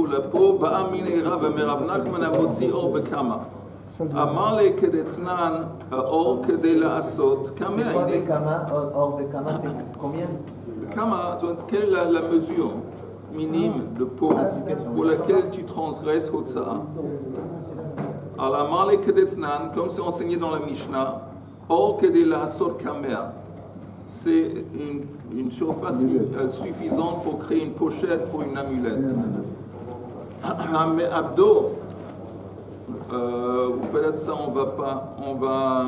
pour la peau, Ba'amine Rav Merav Nachman Amotzi Or Bekama. Amale Kedetnan Or Kedela Asot. Kama, Or Bekama, c'est combien? Bekama, quelle est la mesure minime de peau pour laquelle tu transgresses Hotza'a? Alors, Amale Kedetnan, comme c'est enseigné dans la Mishnah, Or Kedela Asot Kamer. C'est une surface suffisante pour créer une pochette pour une amulette. Mais abdo, peut-être ça on va.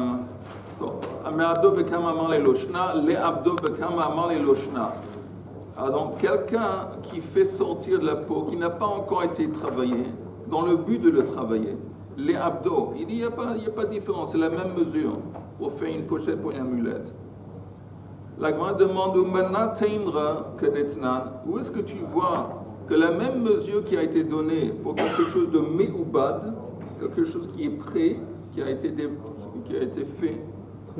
Mais abdo bekam amar le loshna, les abdo bekam amar le loshna. Donc quelqu'un qui fait sortir de la peau, qui n'a pas encore été travaillé, dans le but de le travailler, les abdos, il n'y a pas de différence, c'est la même mesure pour faire une pochette pour une amulette. La Gemara demande où est-ce que tu vois que la même mesure qui a été donnée pour quelque chose de me'ubad, quelque chose qui est prêt, qui a été fait,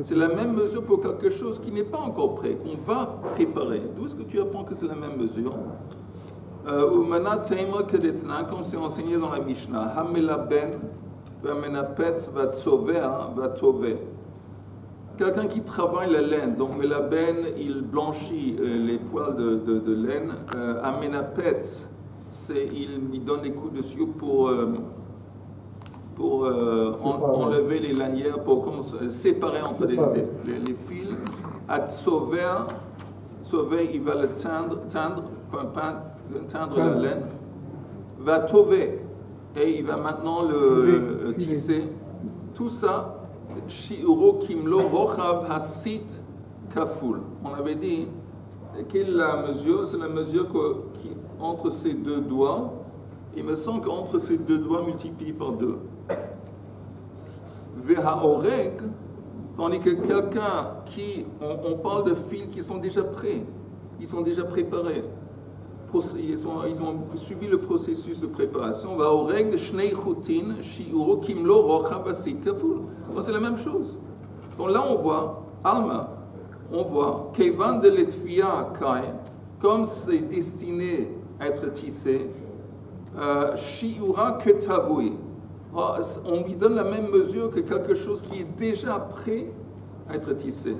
c'est la même mesure pour quelque chose qui n'est pas encore prêt, qu'on va préparer. D'où est-ce que tu apprends que c'est la même mesure? Comme c'est enseigné dans la Mishnah, Hamelaben, Vamenapetz, Vatsover, Vatove. Quelqu'un qui travaille la laine, donc Melaben, il blanchit les poils de laine. Amenapetz, il donne des coups dessus pour enlever les lanières, pour séparer entre les fils. Atsover, il va le teindre la laine. Va tover, et il va maintenant le tisser. Tout ça. Shiuro kimlo rochav hasit kaful. On avait dit, quelle est la mesure? C'est la mesure entre ces deux doigts. Il me semble qu'entre ces deux doigts multiplié par 2. Veha oreg, tandis que quelqu'un on parle de fils qui sont déjà prêts, ils sont déjà préparés. Ils ont subi le processus de préparation. Va oreg shnei chutin shiuro kimlo rochav hasit kaful. Donc c'est la même chose. Donc là on voit, Alma, Kevan de l'Etfia Kai, comme c'est destiné à être tissé, Shiura Ketavui, on lui donne la même mesure que quelque chose qui est déjà prêt à être tissé.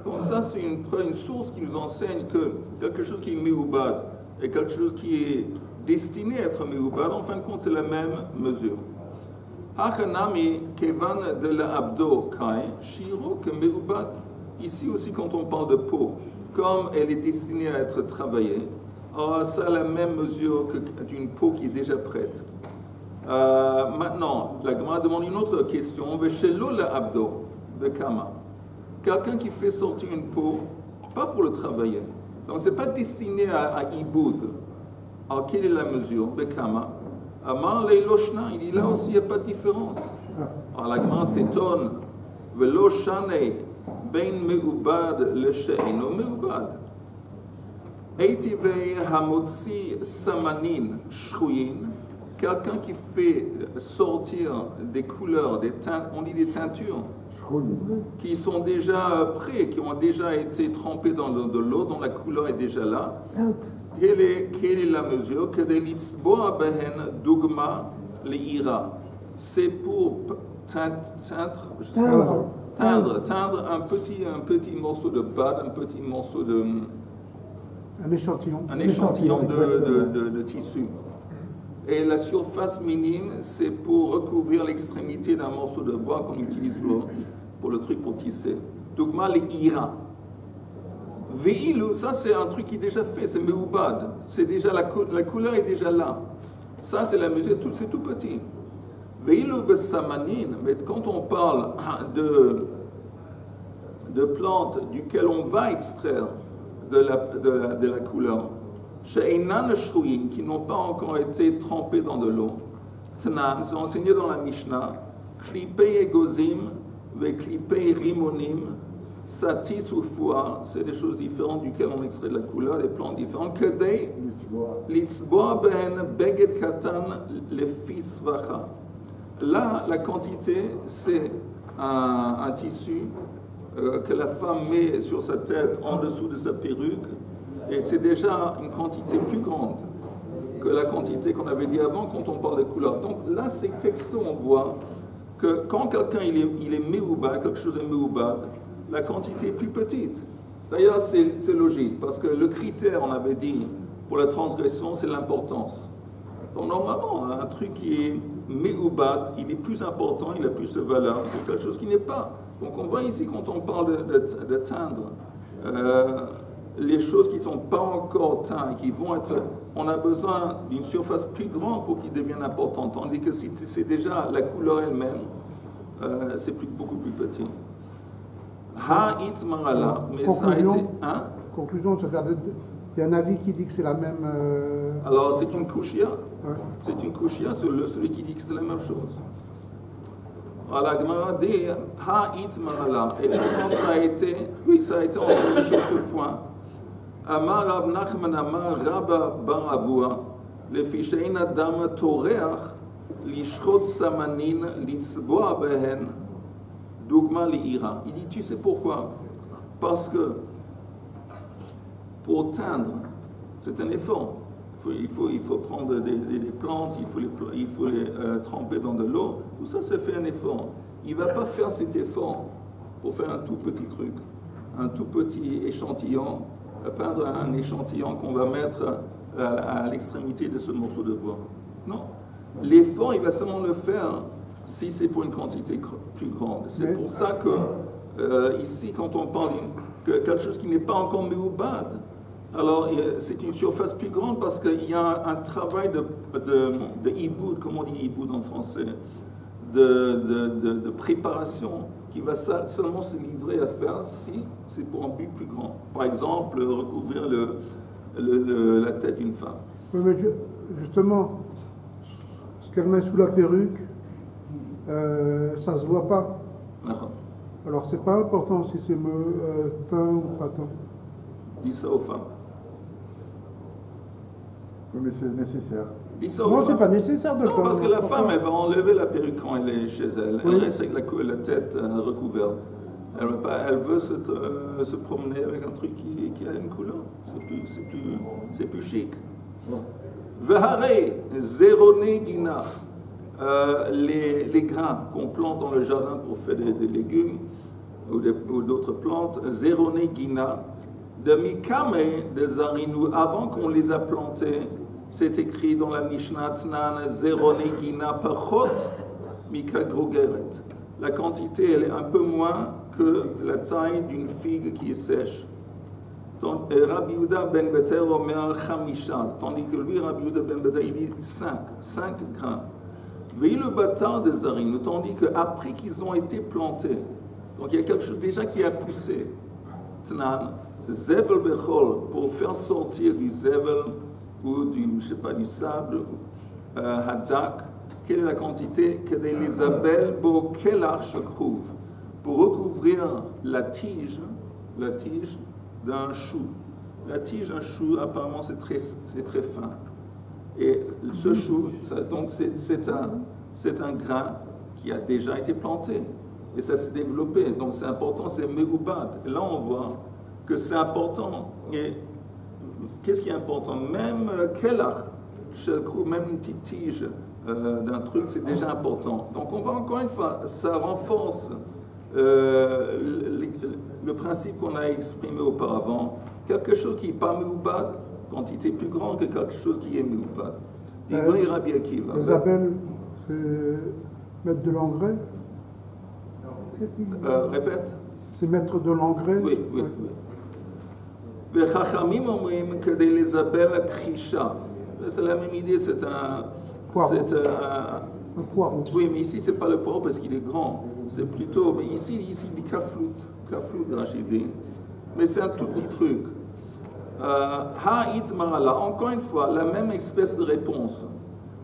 Donc ça c'est une source qui nous enseigne que quelque chose qui est meubad et quelque chose qui est destiné à être meubad, en fin de compte c'est la même mesure. Hachanami kevan de la abdo kai shiro que meubad. Ici aussi, quand on parle de peau, comme elle est destinée à être travaillée, ça a la même mesure que d'une peau qui est déjà prête. Maintenant, la Gemara demande une autre question. Veshelo la abdo bekama. Quelqu'un qui fait sortir une peau, pas pour le travailler. Donc, c'est pas destiné à iboud. Alors, quelle est la mesure? Bekama. Amar le loshna, il dit là aussi, il n'y a pas de différence. Alors la Gemara s'étonne. Velo shane ben meubad le she'ino meubad. Eitivei hamotzi samanin shruyin. Quelqu'un qui fait sortir des couleurs, on dit des teintures, qui sont déjà prêts, qui ont déjà été trempés dans de l'eau, dont la couleur est déjà là. Quelle est la mesure? Que de l'itzboa behen dogma leira. C'est pour teindre un petit morceau de bad, un petit morceau de... Un échantillon de tissu. Et la surface minime, c'est pour recouvrir l'extrémité d'un morceau de bois qu'on utilise pour le truc pour tisser. Dogma leira. Veilu, ça c'est un truc qui est déjà fait, c'est meubad. C'est déjà la couleur est déjà là. Ça c'est la mesure, c'est tout petit. Veilu besamanin, mais quand on parle de plantes duquel on va extraire de la couleur, she'einan shruyin, qui n'ont pas encore été trempées dans de l'eau. C'est enseigné dans la Mishnah. Klipei egozim ve klipei rimonim. Satis ou foie, c'est des choses différentes duquel on extrait de la couleur, des plantes différentes. Kedei litzboa ben beged katan le fils vacha. Là, la quantité, c'est un tissu que la femme met sur sa tête en dessous de sa perruque, et c'est déjà une quantité plus grande que la quantité qu'on avait dit avant quand on parle de couleur. Donc là, ces textos, on voit que quand quelqu'un il est meubad, quelque chose est meubad, la quantité est plus petite. D'ailleurs, c'est logique, parce que le critère, on avait dit, pour la transgression, c'est l'importance. Donc normalement, un truc qui est meubad, il est plus important, il a plus de valeur que quelque chose qui n'est pas. Donc on voit ici, quand on parle de teindre, les choses qui ne sont pas encore teintes, qui vont être... On a besoin d'une surface plus grande pour qu'ils deviennent importants, tandis que si c'est déjà la couleur elle-même, c'est beaucoup plus petit. Ha'it marala, mais ça a été... Hein? Conclusion, il y a un avis qui dit que c'est la même... Alors c'est une kushia. Ouais. C'est une kushia sur celui qui dit que c'est la même chose. Alors la Gemara dit Ha'it marala. Et quand ça a été... Oui, ça a été enseigné sur ce point. Amar Rab Nachman Amar Rabba Bar Abua Lefi she'ein adam toreach lishchot samanin litzboa behen dogma li'ira. Il dit, tu sais pourquoi? Parce que pour teindre, c'est un effort. Il faut prendre des plantes, il faut les tremper dans de l'eau. Tout ça, ça fait un effort. Il ne va pas faire cet effort pour faire un tout petit truc, un tout petit échantillon, peindre un échantillon qu'on va mettre à l'extrémité de ce morceau de bois. Non. L'effort, il va seulement le faire si c'est pour une quantité plus grande. C'est pour ça que ici, quand on parle de quelque chose qui n'est pas encore meubad, alors c'est une surface plus grande parce qu'il y a un travail de iboud, comme on dit iboud en français, de préparation qui va seulement se livrer à faire si c'est pour un but plus grand. Par exemple, recouvrir la tête d'une femme. Oui, mais justement, ce qu'elle met sous la perruque, ça ne se voit pas. Alors c'est pas important si c'est teint ou pas teint. Dis ça aux femmes. Oui, mais c'est nécessaire. Dis ça aux Non, femmes. c'est pas nécessaire de Non, parce que la femme, elle va enlever la perruque quand elle est chez elle. Oui. Elle reste avec la tête recouverte. Elle veut se promener avec un truc qui a une couleur. C'est plus chic. Vehare, zérone gina. Les grains qu'on plante dans le jardin pour faire des légumes ou d'autres plantes, zérone gina. De mikame de zarinu, avant qu'on les a plantés, c'est écrit dans la Mishnah Tnan, zérone gina pachot mika grogeret. La quantité, elle est un peu moins que la taille d'une figue qui est sèche. Rabbi Yehuda ben Beter omer chamisha, tandis que lui, Rabbi Yehuda ben Beter, il dit 5 grains. Veille le bâtard des zarines, tandis qu'après qu'ils ont été plantés, donc il y a quelque chose déjà qui a poussé. Tnan, zevel bechol, pour faire sortir du zevel ou du sable, hadak, quelle est la quantité que les abeilles pour quel arche trouve pour recouvrir la tige d'un chou. La tige d'un chou, apparemment, c'est très fin. Et ce chou, donc c'est un grain qui a déjà été planté. Et ça s'est développé. Donc c'est important, c'est meubad. Et là, on voit que c'est important. Et qu'est-ce qui est important? Même kelach, même une petite tige d'un truc, c'est déjà important. Donc on voit encore une fois, ça renforce le principe qu'on a exprimé auparavant. Quelque chose qui n'est pas meubad, quantité plus grande que quelque chose qui est meubad. Divrei Rabbi Akiva. Les abeilles, c'est mettre de l'engrais. Répète. C'est mettre de l'engrais. Oui. Vechachamim omrim que les abeilles krisha. C'est la même idée, c'est un poireau. Oui, mais ici, ce n'est pas le poireau parce qu'il est grand. C'est plutôt... Mais ici il dit kaflout rachidé. Mais c'est un tout petit truc. Ha'it marala. Encore une fois, la même espèce de réponse.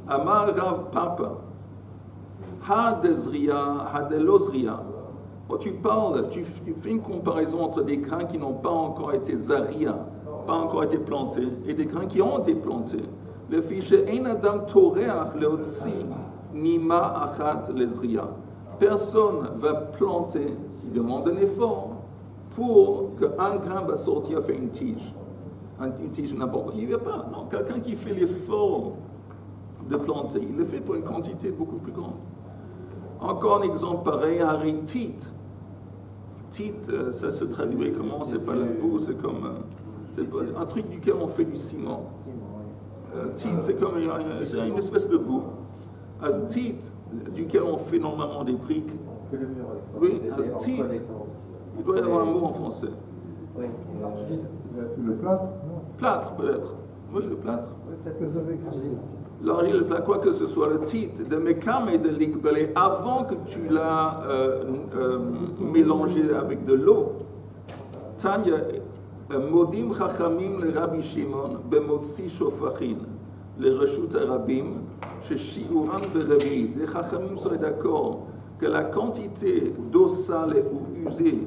Amar Rav Papa. Ha dezria, ha delozria. Quand tu parles, tu fais une comparaison entre des grains qui n'ont pas encore été zaria, pas encore été plantés, et des grains qui ont été plantés. Le fichier ein adam toreach leotsi nima achat lezria. Personne va planter, qui demande un effort, pour qu'un grain va sortir faire une tige. une tige n'importe quoi. Il n'y a pas. Non, quelqu'un qui fait l'effort de planter, il le fait pour une quantité beaucoup plus grande. Encore un exemple pareil, Tit. Tit, ça se traduit comment? C'est pas la boue, c'est comme un truc duquel on fait du ciment. Tit, c'est comme une espèce de boue. As tit, duquel on fait normalement des briques. Oui, as tit, il doit y avoir un mot en français. Oui. C'est le plâtre? Plâtre, peut-être. Oui, le plâtre. L'argile. L'argile, le plâtre, quoi que ce soit, le titre de Mekam et de Ligbele, avant que tu l'as mélangé avec de l'eau. Tanya, Modim Chachamim le Rabbi Shimon, Bemotsi Shofachin, les Reshut Arabim, chez Shiuran Berevi. Les Chachamim seraient d'accord que la quantité d'eau sale ou usée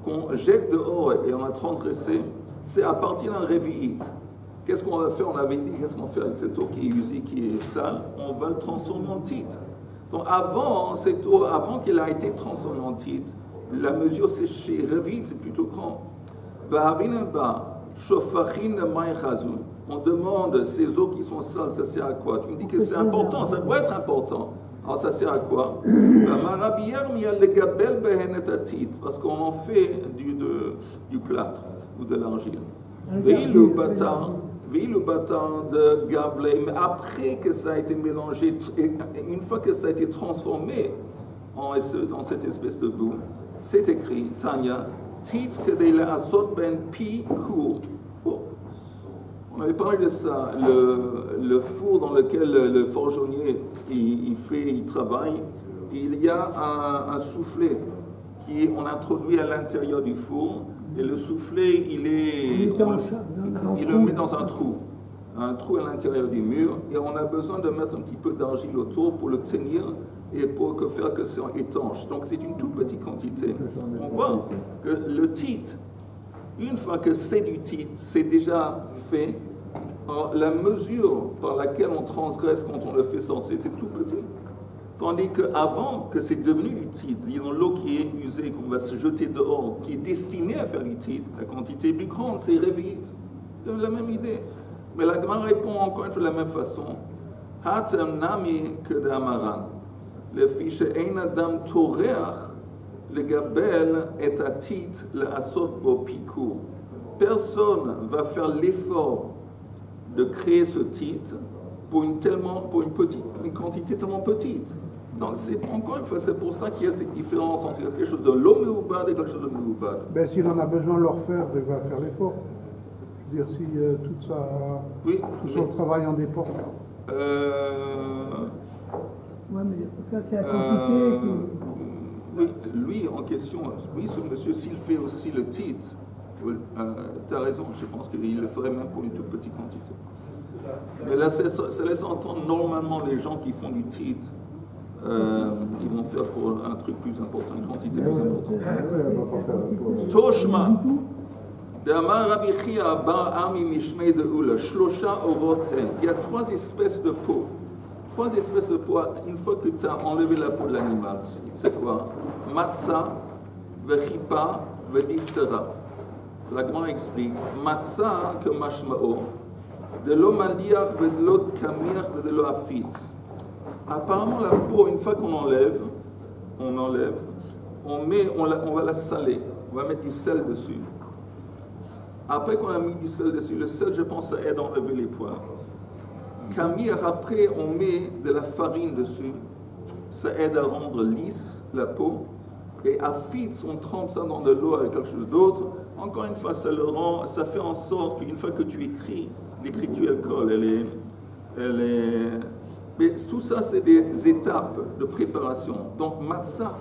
qu'on jette dehors et on a transgressé, c'est à partir d'un révi'it. Qu'est-ce qu'on va faire? On avait dit, qu'est-ce qu'on fait avec cette eau qui est usée, qui est sale? On va le transformer en titre. Donc avant, cette eau, avant qu'elle a été transformée en titre, la mesure c'est chez révi'it, c'est plutôt grand. On demande ces eaux qui sont sales, ça sert à quoi? Tu me dis que c'est important, ça doit être important. Alors ça sert à quoi? Parce qu'on en fait du plâtre ou de l'argile. Le bâtard de Gavle, mais après que ça a été mélangé, une fois que ça a été transformé dans cette espèce de boue, c'est écrit, Tanya, titre que de la asot ben pi court. On avait parlé de ça, le four dans lequel le forgeronnier il travaille, il y a un soufflet qu'on introduit à l'intérieur du four, et le soufflet il le met dans un trou à l'intérieur du mur, et on a besoin de mettre un petit peu d'argile autour pour le tenir et pour faire que c'est étanche. Donc c'est une toute petite quantité. On voit que le titre, une fois que c'est du titre, c'est déjà fait. Alors, la mesure par laquelle on transgresse quand on le fait censé, c'est tout petit. Tandis qu'avant que c'est devenu du titre, disons l'eau qui est usée, qu'on va se jeter dehors, qui est destinée à faire du titre, la quantité est plus grande, c'est réveillite. C'est la même idée. Mais la Gemara répond encore une fois de la même façon. Hatem nami que d'amaran. Le fiche ein adam toreach, le gabel est à titre, le asot bo pikou. Personne va faire l'effort de créer ce titre pour une quantité tellement petite. Donc, encore une fois, c'est pour ça qu'il y a cette différence entre quelque chose de l'eau meubad et quelque chose de meubad. Ben, s'il en a besoin de le refaire, il va faire l'effort. Je veux dire, si tout son travail en dépend. Oui, mais ça, c'est la quantité qui... Oui, lui, en question, oui, ce monsieur, s'il fait aussi le titre, tu as raison, je pense qu'il le ferait même pour une toute petite quantité. Mais là, ça laisse entendre normalement les gens qui font du titre, ils vont faire pour un truc plus important, une quantité plus importante. Toshma, il y a 3 espèces de peau. 3 espèces de peau, une fois que tu as enlevé la peau de l'animal, c'est quoi? Matzah, vechipa, vediftera. La Gemara explique, matzah que mashmao, de l'eau maliach, de l'eau kamiach, de l'eau afitz. Apparemment, la peau, une fois qu'on enlève, on va la saler, on va mettre du sel dessus. Après qu'on a mis du sel dessus, le sel, je pense, ça aide à enlever les poils. Kamiach, après, on met de la farine dessus, ça aide à rendre lisse la peau. Et afitz, on trempe ça dans de l'eau avec quelque chose d'autre. Encore une fois, ça fait en sorte qu'une fois que tu écris, l'écriture elle colle, mais tout ça c'est des étapes de préparation. Donc matzah,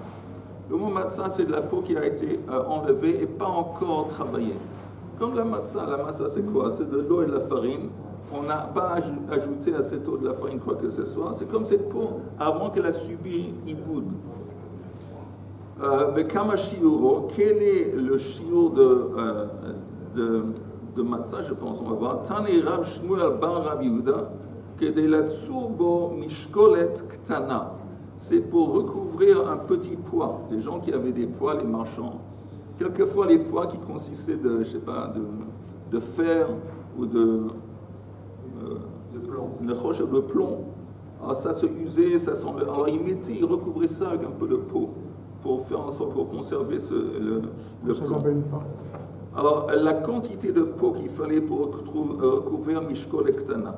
le mot matzah c'est de la peau qui a été enlevée et pas encore travaillée. Comme la matzah c'est quoi? C'est de l'eau et de la farine. On n'a pas ajouté à cette eau de la farine quoi que ce soit. C'est comme cette peau avant qu'elle a subi iboud. Vekama shiuro, quel est le shiur de matzah, je pense, on va voir. Tani Rav Shmuel bar Rav Yehuda, que de la tsurbo mishkolet ktana. C'est pour recouvrir un petit poids. Les gens qui avaient des poids, les marchands, quelquefois les poids qui consistaient de, je sais pas, de fer ou de plomb. Alors ça se usait, ça s'enlevait. Alors ils recouvraient ça avec un peu de peau pour faire en sorte pour conserver le plomb. Alors la quantité de peau qu'il fallait pour recouvrir Mishkol et Ktana.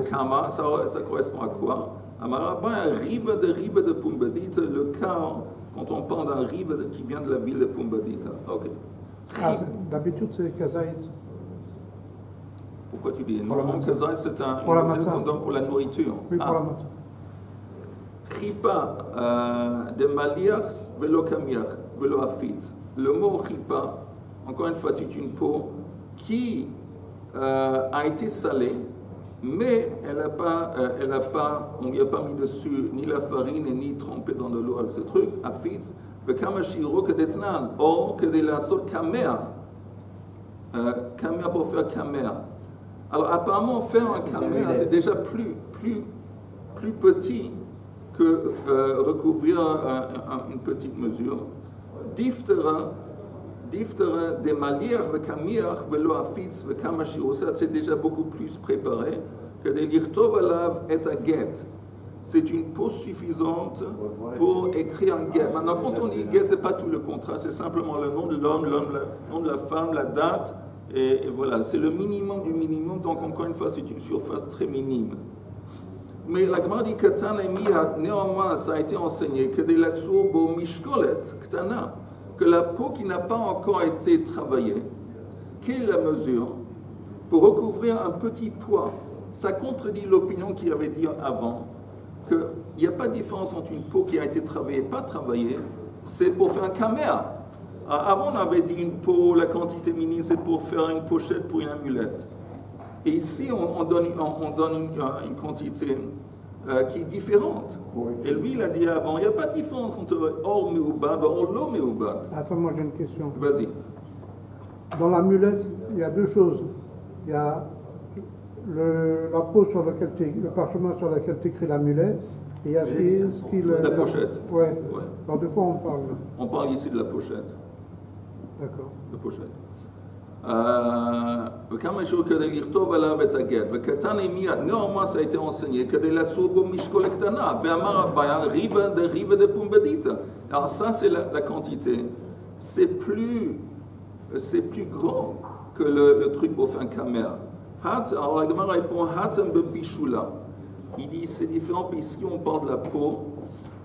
Kama, ça correspond à quoi? Un rive de Pumbedita, le quart, quand on parle d'un rive qui vient de la ville de Pumbedita. Ok. D'habitude, c'est Kazaït. Pourquoi tu dis non? Kazaït, c'est un qu'on donne pour la nourriture. Oui, pour la matzah. Chipa de Maliach velo Kamiach velo Afitz. Le mot chipa, encore une fois, c'est une peau qui a été salée, mais on n'y a pas mis dessus ni la farine ni trempé dans de l'eau avec ce truc. Afitz, vekama shiro que d'etnan, or que de la sorte kamer. Kamer pour faire kamer. Alors apparemment faire un kamer c'est déjà plus petit que recouvrir une petite mesure. Diftera de maliach vekamiach velo afitz vekama shiro, c'est déjà beaucoup plus préparé que de lirtov alav et a get. C'est une peau suffisante pour écrire un get. Maintenant, quand on dit get, c'est pas tout le contrat, c'est simplement le nom de l'homme, le nom de la femme, la date. Et voilà, c'est le minimum du minimum, donc encore une fois, c'est une surface très minime. Mais la Gemara dit Katan et Mihat, néanmoins, ça a été enseigné que de l'atsubo mishkolet, Ktana, que la peau qui n'a pas encore été travaillée, quelle est la mesure pour recouvrir un petit poids? Ça contredit l'opinion qu'il avait dit avant, qu'il n'y a pas de différence entre une peau qui a été travaillée et pas travaillée, c'est pour faire un caméra. Avant, on avait dit une peau, la quantité minime, c'est pour faire une pochette pour une amulette. Et ici, on donne une quantité qui est différente. Oui. Et lui, il a dit avant, il n'y a pas de différence entre or meubad et or lo meubad. Attends, moi j'ai une question. Vas-y. Dans l'amulette, il y a deux choses. Il y a la peau sur laquelle le parchemin sur lequel tu écris l'amulette. Et il y a la pochette. Ouais. Alors de quoi on parle? On parle ici de la pochette. D'accord. La pochette. Néanmoins, ça a été enseigné que alors ça, c'est la quantité. C'est plus grand que le truc pour faire un caméra. Alors la Gemara répond il dit c'est différent, puisque on parle de la peau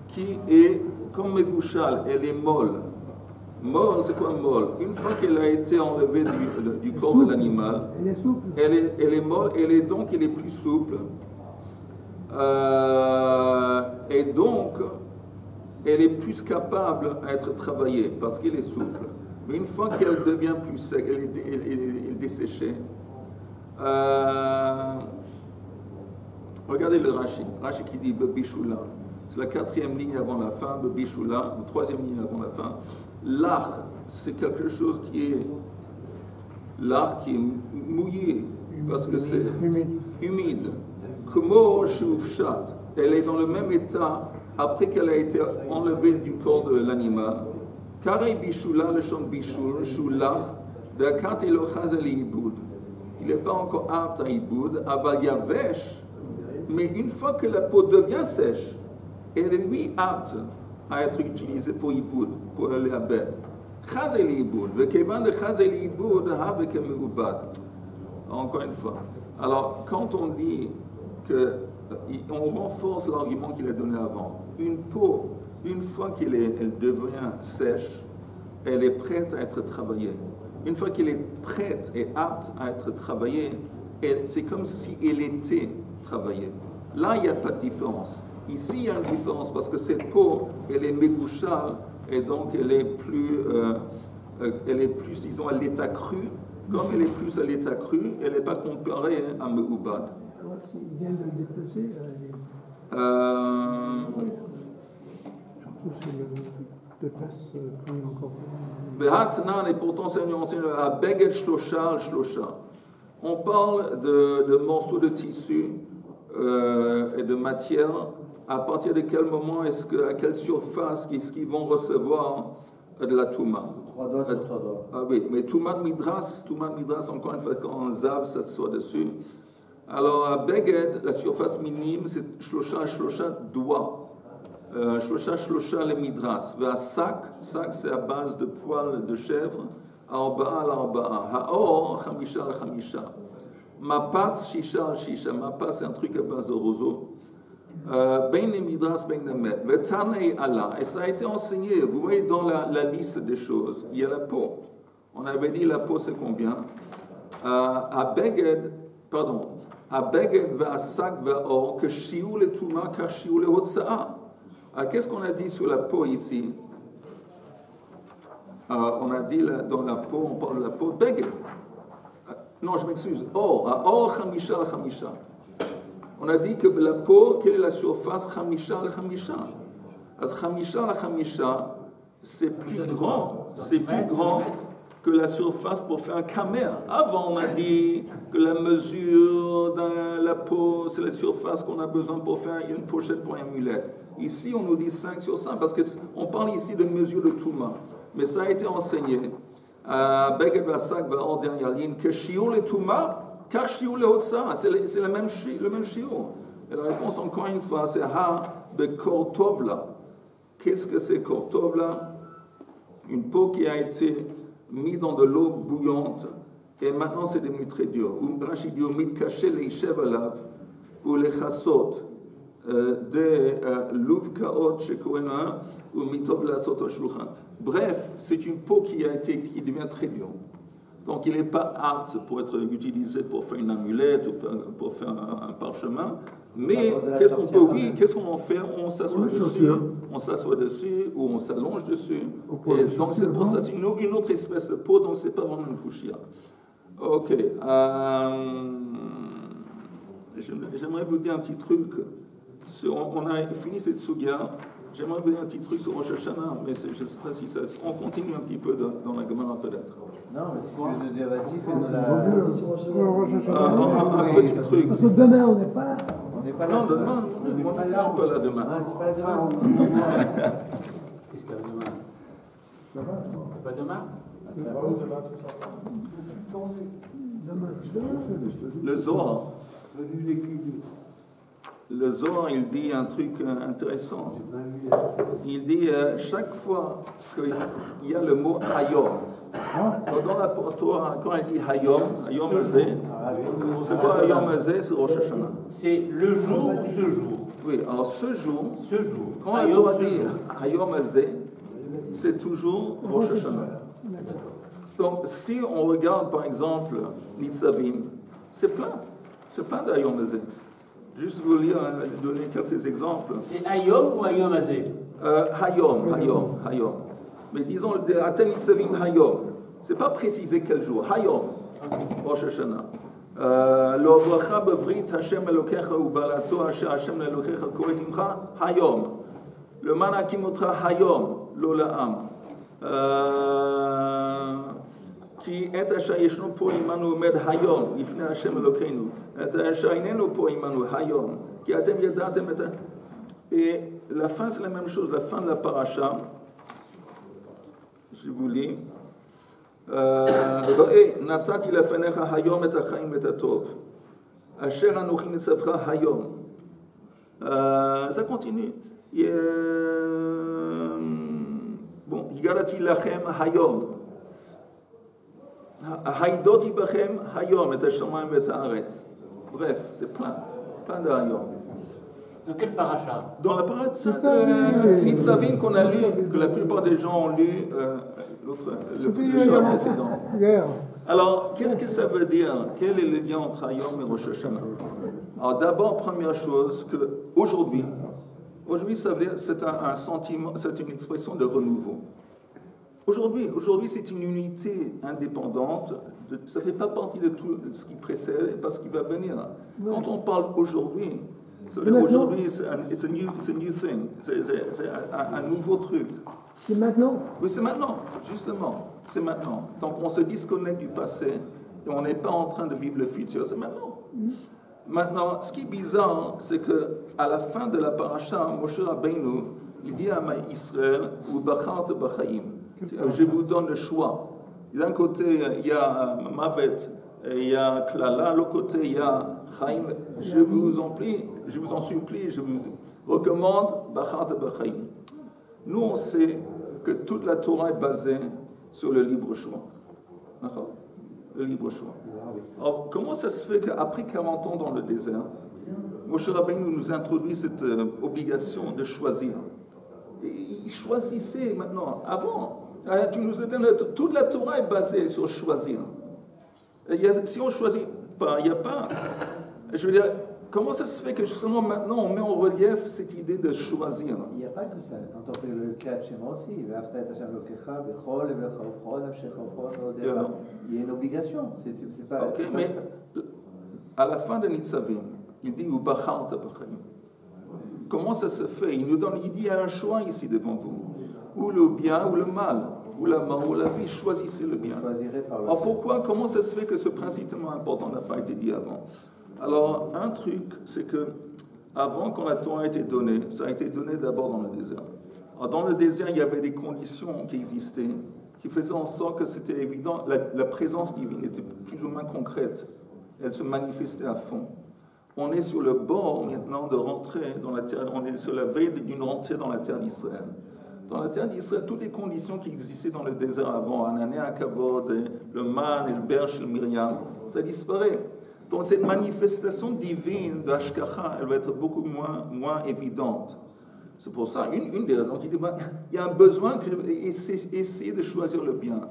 qui est comme Mebouchal, elle est molle. Molle, c'est quoi molle? Une fois qu'elle a été enlevée du corps de l'animal, elle est souple. Elle est molle, elle est plus souple. Et donc, elle est plus capable à être travaillée parce qu'elle est souple. Mais une fois qu'elle devient plus sec, elle est desséchée. Regardez le Rashi. Rashi qui dit Bishula. C'est la 4e ligne avant la fin, Bishula, la 3e ligne avant la fin. L'art, c'est quelque chose qui est mouillé, parce que c'est humide. Kumo Shufshat, elle est dans le même état après qu'elle a été enlevée du corps de l'animal. Karei Bishula, le chant Bishul, Shulach, de Katilo Chazali Iboud. Il n'est pas encore apte à Iboud, Abal Yavesh, mais une fois que la peau devient sèche, elle est lui apte à être utilisée pour Iboud, pour aller à bed. Chazeli Iboud, Vekevan de Chazeli Iboud, Haveke Meubad. Encore une fois. Alors, quand on dit on renforce l'argument qu'il a donné avant, une peau, une fois elle devient sèche, elle est prête à être travaillée. Une fois qu'elle est prête et apte à être travaillée, c'est comme si elle était travaillée. Là, il n'y a pas de différence. Ici, il y a une différence parce que cette peau, elle est mébouchale et donc elle est plus, disons, à l'état cru. Comme elle est plus à l'état cru, elle n'est pas comparée à meubad. Alors, s'il vient de le dépecer, surtout si le dépece prend encore. Et pourtant, c'est à beged shlosha. On parle de morceaux de tissu et de matière. À partir de quel moment à quelle surface est-ce qu'ils vont recevoir de la Touma. 3 doigts sur 3 doigts. Ah oui, mais Toumat Midras, encore une fois, quand on zav, ça soit dessus. Alors, à Beged, la surface minime, c'est Shlosha doigts. Shlosha le Midras. À Sac, c'est à base de poils de chèvre. Arba'a al-arba'a. Ha'or, Khamisha al-Khamisha. Mapatz, Shisha al-Shisha. Mapatz, c'est un truc à base de roseau. Ben les Midras, ben les Met. Vetanei Allah. Et ça a été enseigné. Vous voyez dans la liste des choses, il y a la peau. On avait dit la peau, c'est combien? À Beged, ve'asak ve'or, que shiou le Touma, car shiou le Hotsa'a. Qu'est-ce qu'on a dit sur la peau ici? On a dit dans la peau, on parle de la peau Beged. Non, je m'excuse. Or, Khamisha al-Khamisha. On a dit que la peau, quelle est la surface? Khamisha al-Khamisha. Khamisha al-Khamisha, c'est plus grand que la surface pour faire un kamer. Avant, on a dit que la mesure de la peau, c'est la surface qu'on a besoin pour faire une pochette pour une amulette. Ici, on nous dit 5 sur 5, parce qu'on parle ici de mesure de Touma. Mais ça a été enseigné. Beged Vasak va en dernière ligne, que Shiur le Touma, car Shiur le Hotsa, c'est le même Shiur. Et la réponse, encore une fois, c'est Ha de Kortovla. Qu'est-ce que c'est Kortovla? Une peau qui a été mise dans de l'eau bouillante, et maintenant c'est devenu très dur. Rachid dit, Mitkaché le Ishev alav, ou les Chassot, de l'Uvkaot chez Kohéna, ou Mitob la Sot al Shulchan. Bref, c'est une peau qui devient très dure. Donc il n'est pas apte pour être utilisé pour faire une amulette ou pour faire un parchemin. Mais qu'est-ce qu'on peut, qu'est-ce qu'on en fait? On s'assoit dessus, ou on s'allonge dessus. Et donc c'est pour ça, c'est une autre espèce de peau, donc c'est pas vraiment une kushia. Ok. J'aimerais vous dire un petit truc. On a fini cette sugia. J'aimerais vous dire un petit truc sur Rosh Hashanah, mais je ne sais pas si ça. On continue un petit peu dans la Gemara peut-être. Non, mais si tu veux dire, vas-y, fais de la. Un petit truc. Parce que demain, on n'est pas là. Non, demain, je ne suis pas là demain. Ah, tu n'es pas là demain? Qu'est-ce qu'il y a demain? Ça va? Pas demain? Demain, c'est demain. Le Zohar, il dit un truc intéressant. Il dit chaque fois qu'il y a le mot Hayom, dans la Torah, quand il dit Hayom Azeh, c'est quoi Hayom Azeh? C'est Rosh Hashanah. C'est le jour ou ce jour? Oui, alors ce jour, quand la Hayom, Torah dit Hayom Azeh, c'est toujours Rosh Hashanah. Donc si on regarde par exemple Nitzavim, c'est plein d'Hayom Azeh. Juste vous donner quelques exemples. C'est Hayom ou Hayom Azeh? Hayom. Mais disons, Aten Nitzavim Hayom. C'est pas précisé quel jour. Hayom. Rosh Hashanah. Lo avracha bevrit Hashem Elokecha ubalato asher Hashem Elokecha koret imcha Hayom. Le mana kimotra Hayom. Lo la'am. כי את אשר ישנו פה עמנו עומד היום לפני השם אלוקינו, את אשר איננו פה עמנו היום, כי אתם ידעתם את Et la fin, c'est la même chose, la fin de la paracha, je vous lis, ראה, נתתי לפניך היום את החיים ואת הטוב, אשר אנוכי מצווך היום. Ça continue. Bon, הגדתי לכם היום. Haïdoti bachem hayom et hashamayim et haaretz. Bref, c'est plein de hayom. Dans quel paracha? Dans la paracha Nitzavim qu'on a lu, que la plupart des gens ont lu le jour précédent. Alors, qu'est-ce que ça veut dire? Quel est le lien entre Hayom et Rosh Hashanah? Alors d'abord, première chose, que aujourd'hui, ça veut dire c'est un sentiment, c'est une expression de renouveau. Aujourd'hui, c'est une unité indépendante. Ça ne fait pas partie de tout ce qui précède et pas ce qui va venir. Quand on parle aujourd'hui, ça veut dire aujourd'hui, it's a new thing. C'est un nouveau truc. C'est maintenant? Oui, c'est maintenant, justement. C'est maintenant. Donc, on se disconnecte du passé et on n'est pas en train de vivre le futur. C'est maintenant. Maintenant, ce qui est bizarre, c'est qu'à la fin de la paracha, Moshe Rabbeinu, il dit à Israël, ou bachart b'chaim. Je vous donne le choix. D'un côté, il y a Mavet, et il y a Klala, de l'autre côté, il y a Chaim. Je vous en supplie, je vous recommande Bachat B'chaim. Nous, on sait que toute la Torah est basée sur le libre choix. D'accord? Le libre choix. Alors, comment ça se fait qu'après 40 ans dans le désert, Moshe Rabbeinu nous introduit cette obligation de choisir? Il choisissait maintenant. Avant, tu nous as dit, toute la Torah est basée sur choisir. Si on choisit pas, il n'y a pas. Je veux dire, comment ça se fait que justement maintenant on met en relief cette idée de choisir? Il n'y a pas que ça. Quand on fait le cas de Shema aussi, il y a une obligation. C'est pas, okay, mais à la fin de Nitzavim, il dit comment ça se fait? Il dit il y a un choix ici devant vous, ou le bien ou le mal, ou la mort ou la vie, choisissez le bien. Alors pourquoi, comment ça se fait que ce principe tellement important n'a pas été dit avant? Alors un truc, c'est que avant, quand la Torah a été donnée, ça a été donné d'abord dans le désert. Alors, dans le désert, il y avait des conditions qui existaient, qui faisaient en sorte que c'était évident, la présence divine était plus ou moins concrète, elle se manifestait à fond. On est sur le bord maintenant de rentrer dans la terre, on est sur la veille d'une rentrée dans la terre d'Israël. Dans la terre d'Israël, toutes les conditions qui existaient dans le désert avant, Anané, Akavod, le man, le berch, le Myriam, ça disparaît. Donc cette manifestation divine d'Ashkacha, elle va être beaucoup moins évidente. C'est pour ça, une des raisons qui dit, il y a un besoin d'essayer de choisir le bien.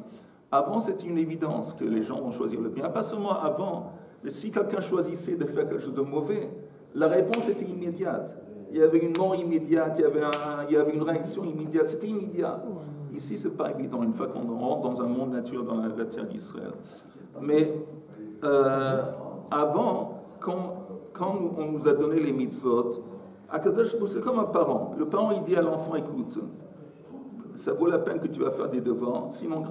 Avant, c'était une évidence que les gens vont choisir le bien. Pas seulement avant, mais si quelqu'un choisissait de faire quelque chose de mauvais, la réponse était immédiate. Il y avait une mort immédiate, il y avait une réaction immédiate, c'était immédiat. Ici, ce n'est pas évident, une fois qu'on rentre dans un monde naturel dans la terre d'Israël. Mais avant, quand on nous a donné les mitzvot, c'est comme un parent. Le parent, il dit à l'enfant, écoute, ça vaut la peine que tu vas faire des devoirs, sinon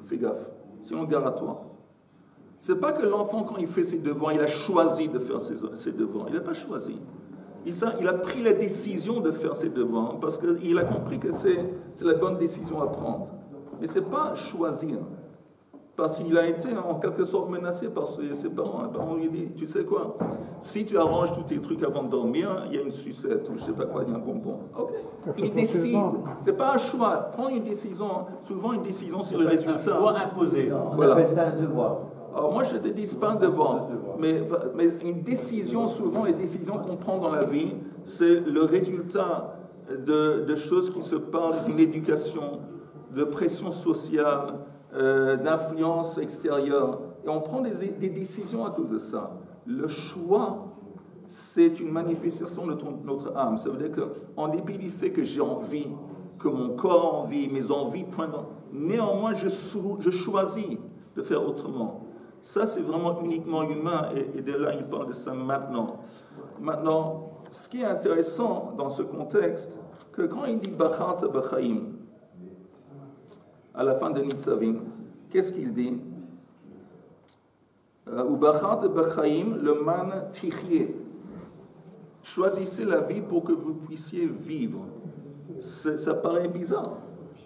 fais gaffe, sinon gare à toi. C'est pas que l'enfant, quand il fait ses devoirs, il a choisi de faire ses devoirs. Il n'a pas choisi. Il a pris la décision de faire ses devoirs parce qu'il a compris que c'est la bonne décision à prendre. Mais ce n'est pas choisir. Parce qu'il a été en quelque sorte menacé par ses parents. Les parents lui disent, tu sais quoi, si tu arranges tous tes trucs avant de dormir, il y a une sucette ou je ne sais pas quoi, il y a un bonbon. Ok. Il décide. Ce n'est pas un choix. Prendre une décision, souvent une décision, c'est le résultat. Un choix imposé. On appelle ça un devoir. Alors moi, je ne te dis pas un devoir, mais une décision, souvent les décisions qu'on prend dans la vie, c'est le résultat de choses qui se parlent d'une éducation, de pression sociale, d'influence extérieure. Et on prend des décisions à cause de ça. Le choix, c'est une manifestation de notre âme. Ça veut dire qu'en dépit du fait que j'ai envie, que mon corps a envie, mes envies pointent, néanmoins, je choisis de faire autrement. Ça, c'est vraiment uniquement humain, et de là, il parle de ça maintenant. Maintenant, ce qui est intéressant dans ce contexte, que quand il dit « Bachat b'chaim », à la fin de Nitzavim, qu'est-ce qu'il dit? « Ou bachat b'chaim le man tichye ». Choisissez la vie pour que vous puissiez vivre. Ça paraît bizarre,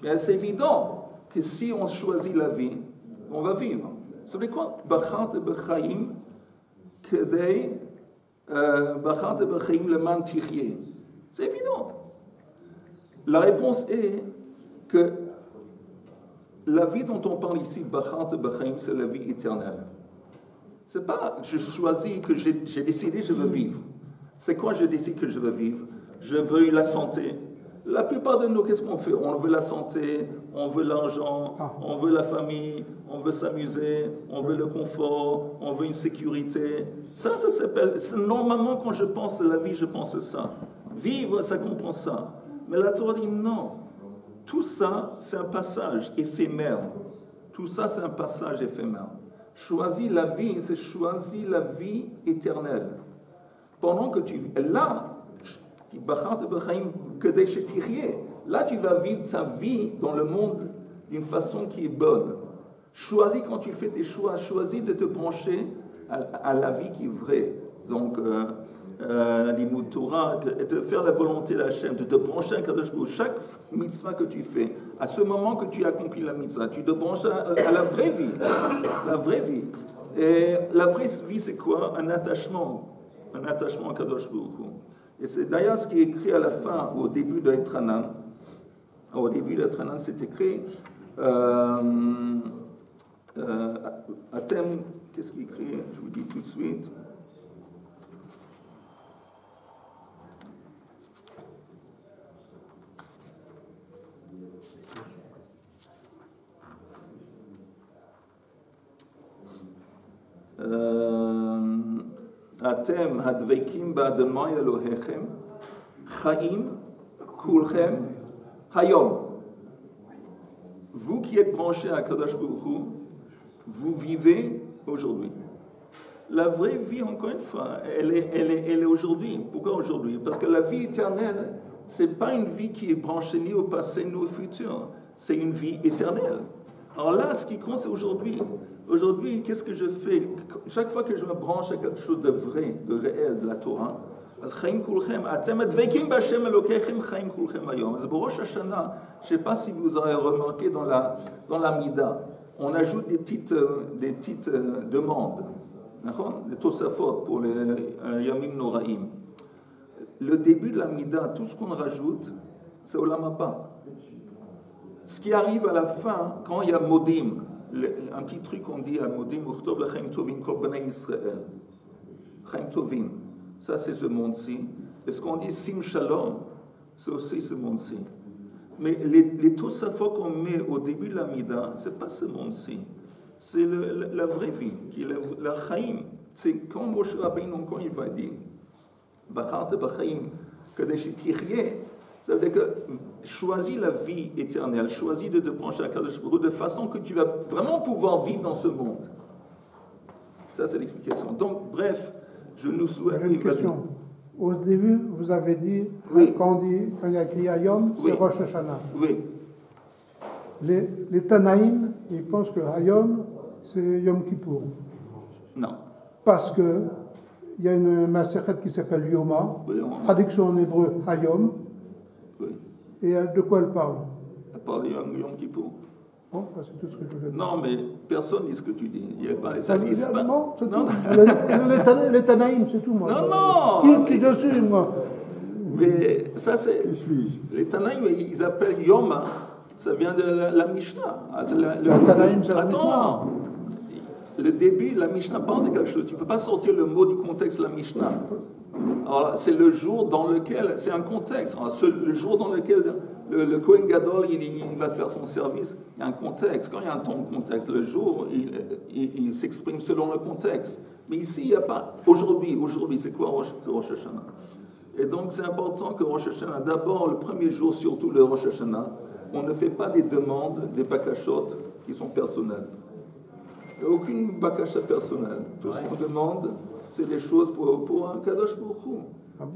mais c'est évident que si on choisit la vie, on va vivre. Ça veut dire quoi? Bachat b'chaim kedei bachat b'chaim le man tichye. C'est évident. La réponse est que la vie dont on parle ici, bachat b'chaim, c'est la vie éternelle. C'est pas je choisis que j'ai décidé je veux vivre. C'est quoi je décide que je veux vivre? Je veux la santé. La plupart de nous, qu'est-ce qu'on fait? On veut la santé, on veut l'argent, on veut la famille, on veut s'amuser, on veut le confort, on veut une sécurité. Ça s'appelle... Normalement, quand je pense à la vie, je pense à ça. Vivre, ça comprend ça. Mais la Torah dit non. Tout ça, c'est un passage éphémère. Tout ça, c'est un passage éphémère. Choisis la vie, c'est choisir la vie éternelle. Pendant que tu... Là, là, tu vas vivre ta vie dans le monde d'une façon qui est bonne. Choisis, quand tu fais tes choix, choisis de te brancher à la vie qui est vraie. Donc, l'Imoud Torah, et de faire la volonté de Hachem, de te brancher à Kadosh Baruch Hu. Chaque mitzvah que tu fais, à ce moment que tu accomplis la mitzvah, tu te branches à la vraie vie. La vraie vie. Et la vraie vie, c'est quoi? Un attachement à Kadosh Baruch Hu. Et c'est d'ailleurs ce qui est écrit à la fin, au début de Etranan. Au début de Etranan, c'est écrit Atem, qu'est-ce qu'il écrit? Je vous dis tout de suite. Atem hadvekim ba'adamai Elohechem chaim kulchem hayom. Vous qui êtes branchés à Kadosh Baruch Hu, vous vivez aujourd'hui. La vraie vie, encore une fois, elle est aujourd'hui. Pourquoi aujourd'hui? Parce que la vie éternelle, c'est pas une vie qui est branchée ni au passé ni au futur. C'est une vie éternelle. Alors là, ce qui compte, c'est aujourd'hui. Aujourd'hui, qu'est-ce que je fais? Chaque fois que je me branche à quelque chose de vrai, de réel, de la Torah, je ne sais pas si vous aurez remarqué dans la Mida, on ajoute des petites demandes, des Tosafot pour les Yamim Noraim. Le début de la Mida, tout ce qu'on rajoute, c'est Olam Haba. Ce qui arrive à la fin, quand il y a Modim, un petit truc qu'on dit à Modim, Uchtob Lachem Tovim Kol Bnei Israël. Chaim Tovim, ça c'est ce monde-ci. Et ce qu'on dit Sim Shalom, c'est aussi ce monde-ci. Mais les Tosafot qu'on met au début de la Mida, c'est pas ce monde-ci. C'est la vraie vie, qui est la Chaim. C'est quand Moshe Rabbeinu, quand il va dire Bacharte Bachaim, Kadesh Tichye, ça veut dire que choisis la vie éternelle, choisis de te brancher à Kadosh Baruch Hu de façon que tu vas vraiment pouvoir vivre dans ce monde. Ça, c'est l'explication. Donc, bref, je nous souhaite... Une question. Au début, vous avez dit, oui. Quand il y a écrit Hayom, c'est oui. Rosh Hashanah. Oui. Les Tanaïm, ils pensent que Hayom, c'est Yom Kippour. Non. Parce que il y a une Masechet qui s'appelle Yoma, oui, traduction en hébreu Hayom. Oui. Et de quoi elle parle? Elle parle de Yom Kippour. Bon, c'est tout ce que je voulais dire. Non, mais personne ne dit ce que tu dis. Il n'y a pas ça. Non, c'est tout. Les Tanaïm, c'est tout, moi. Non. Qui dessus, moi? Mais ça, c'est... Les Tanaïm, ils appellent Yoma. Ça vient de la Mishnah. Tanaïm, c'est la Attends. Le début, la Mishnah parle de quelque chose. Tu ne peux pas sortir le mot du contexte de la Mishnah. Alors, c'est le jour dans lequel... C'est un contexte. Alors, le jour dans lequel le Kohen Gadol, il va faire son service, il y a un contexte. Quand il y a un temps de contexte, le jour, il s'exprime selon le contexte. Mais ici, il n'y a pas... Aujourd'hui, c'est quoi c'est Rosh Hashanah. Et donc, c'est important que Rosh Hashanah, d'abord, le premier jour, surtout le Rosh Hashanah, on ne fait pas des demandes, des bakashot qui sont personnelles. Il n'y a aucune bakasha personnelle. Tout ce qu'on demande, c'est des choses pour un Kadosh Baruch Hu.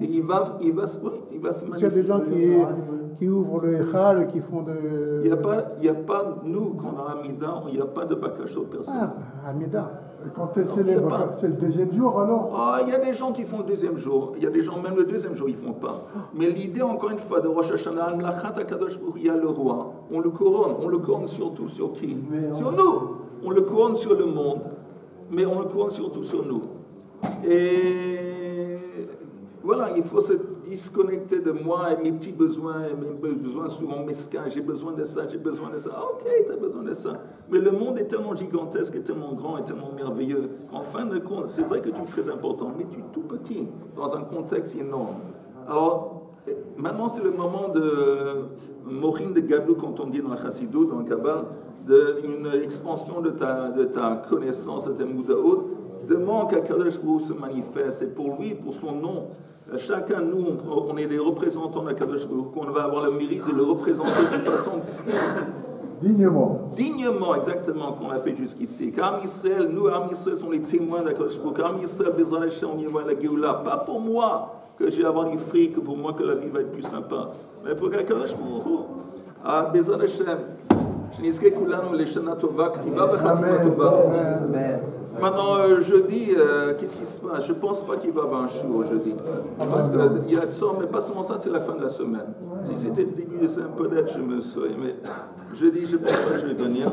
Et il va se manifester. Il y a des gens qui ouvrent le Echal et qui font de... Il n'y a pas, nous, quand on a Amida, il n'y a pas de bakashot personnel. Ah, Amida. Quand c'est le deuxième jour, alors? Ah, il y a des gens qui font le deuxième jour. Il y a des gens, même le deuxième jour, ils ne font pas. Mais l'idée, encore une fois, de Rosh Hashanah, il y a le roi. On le couronne surtout sur qui? Sur nous. On le couronne sur le monde, mais on le couronne surtout sur nous. Et voilà, il faut se disconnecter de moi et mes petits besoins, mes besoins souvent mesquins. J'ai besoin de ça, j'ai besoin de ça. Ok, tu as besoin de ça. Mais le monde est tellement gigantesque, est tellement grand, est tellement merveilleux. En fin de compte, c'est vrai que tu es très important, mais tu es tout petit dans un contexte énorme. Alors, maintenant, c'est le moment de Morin de Gadlou, quand on dit dans la Chassidou, dans le Kabbalah, d'une expansion de ta connaissance, de ta moudaoud. Demande qu'à Kadosh Baruch Hu se manifeste, et pour lui, pour son nom, chacun de nous, on est les représentants de Kadosh Baruch Hu, qu'on va avoir le mérite de le représenter de façon dignement, exactement, qu'on a fait jusqu'ici. Car Am Israël, nous, Am Israël, sont les témoins de Kadosh Baruch Hu. Am Israël, Bezrat Hashem, on y voit la Géoula. Pas pour moi que je vais avoir du fric, pour moi que la vie va être plus sympa, mais pour Kadosh Baruch Hu. Bezrat Hashem, שנזכה כולנו לשנה טובה, כתיבה וחתימה טובה. Maintenant, jeudi, qu'est-ce qui se passe? Je ne pense pas qu'il va y avoir un show jeudi. Parce qu'il y a de ça, mais pas seulement ça, c'est la fin de la semaine. Si c'était le début de semaine, peut-être je me serais, mais jeudi, je ne pense pas que je vais venir.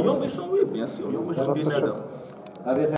Yom Rishon, oui, bien sûr. Yom Rishon, bien Adam.